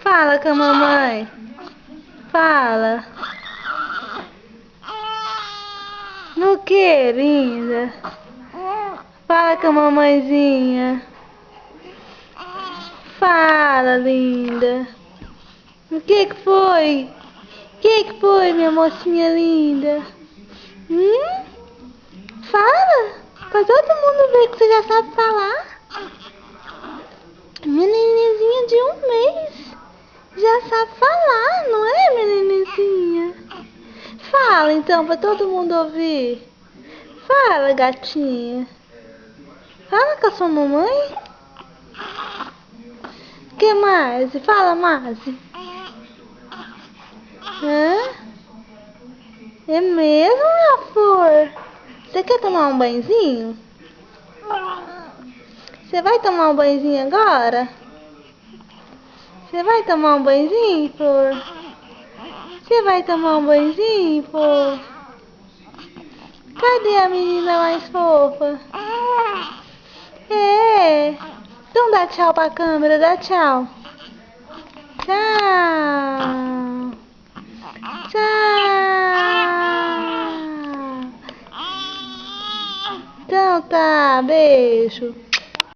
Fala com a mamãe. Fala. No que, linda? Fala com a mamãezinha. Fala, linda. O que foi? O que foi, minha mocinha linda? Fala. Pra todo mundo ver que você já sabe falar. Minha nenenzinha de 1 mês. Já sabe falar, não é, minha nenenzinha? Fala então, pra todo mundo ouvir. Fala, gatinha. Fala com a sua mamãe. O que mais? Fala, Márcia. É mesmo, minha flor? Você quer tomar um banhozinho? Você vai tomar um banhozinho agora? Você vai tomar um banhozinho, flor? Você vai tomar um banhozinho, flor? Cadê a menina mais fofa? É. Então dá tchau pra câmera, dá tchau. Tchau. Tchau. Então tá, beijo.